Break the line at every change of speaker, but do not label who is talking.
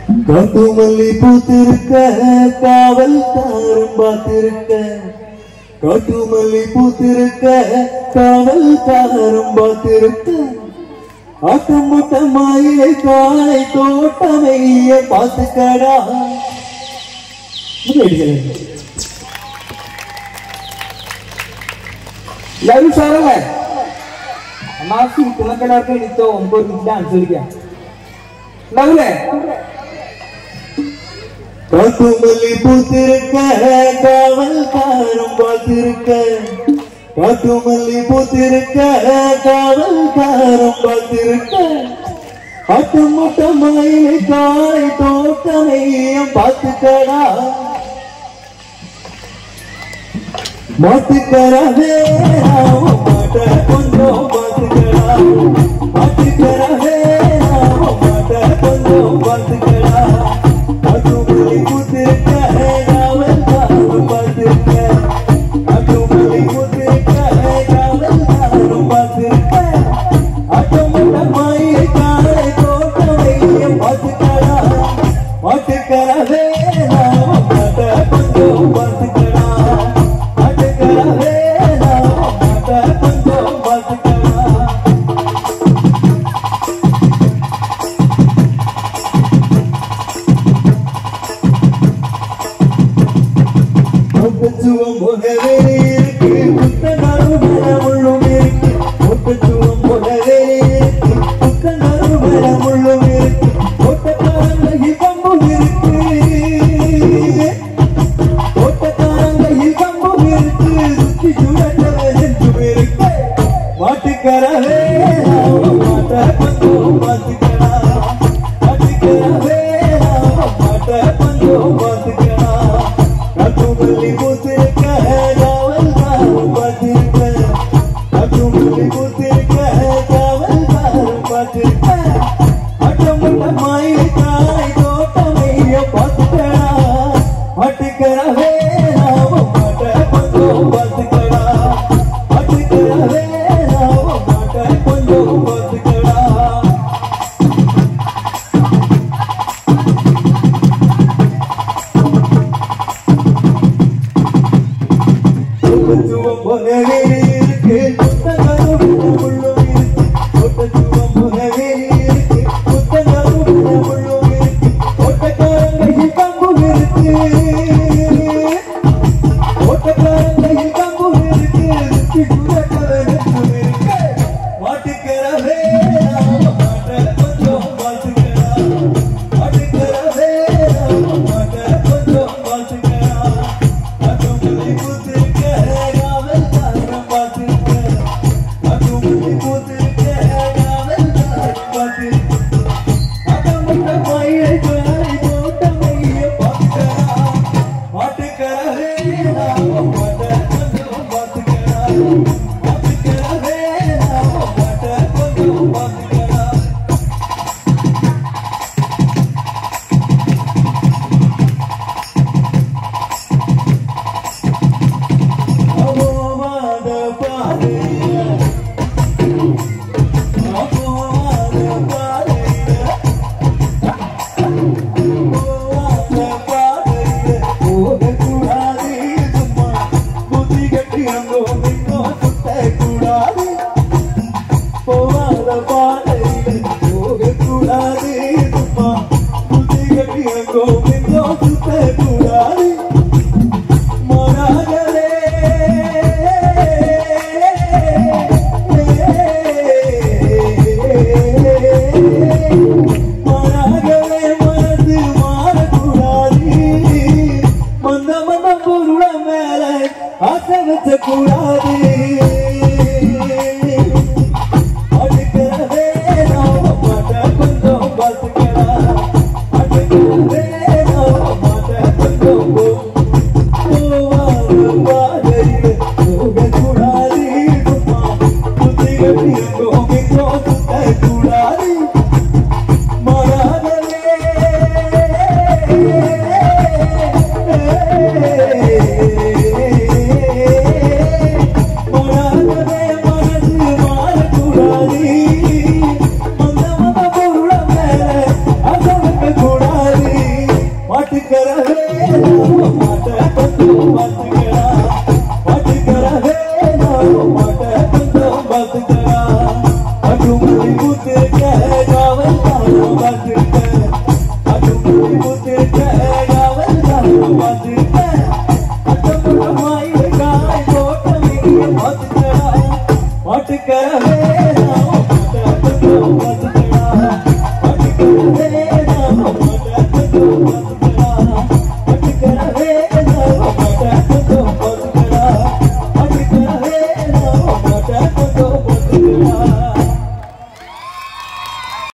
காட்டுமல்லி பூத்திருக்க காவல்காரன் பார்த்திருக்க காட்டுமல்லி பூத்திருக்க காவல்காரன் பார்த்திருக்க ஆட்டம் மொட்டமாயே காலை தோட்டமைய பார்த்துக்கடா
लव सारा है मासी तुम्हें क्या लगता है नहीं तो हमको डांस हो गया लव है
காட்டுமல்லி பூத்திருக்க காவல்காரன் பார்த்திருக்க காட்டுமல்லி பூத்திருக்க காவல்காரன் பார்த்திருக்க ஆட்டம் மொட்டமாயிலே காலை தோட்டமையம் பார்த்துக்கடா மாட்டுக்கரவே மாட்ட கொஞ்சம் பார்த்துக்கடா மாட்டுக்கரவே மாட்ட கொஞ்சம் பார்த்துக்கடா காட்டுமல்லி பூத்திருக்க காவல்காரன் பார்த்திருக்க காட்டுமல்லி பூத்திருக்க காவல்காரன் பார்த்திருக்க ஆட்டம் மொட்டமாயிலே காலை தோட்டமையம் பார்த்துக்கடா மாட்டுக்கரவே மாட்ட கொஞ்சம் பார்த்துக்கடா கூடாது அட்டுமணி புத்திருக்க காவல் காலம் பார்த்திருக்க அட்டுமணி புத்திருக்க காவல் காலம் பார்த்திருக்க அட்டப்பட்ட மாயில காய் தோட்டம் இங்கே பார்த்துக்கடா பாட்டுக்கரவே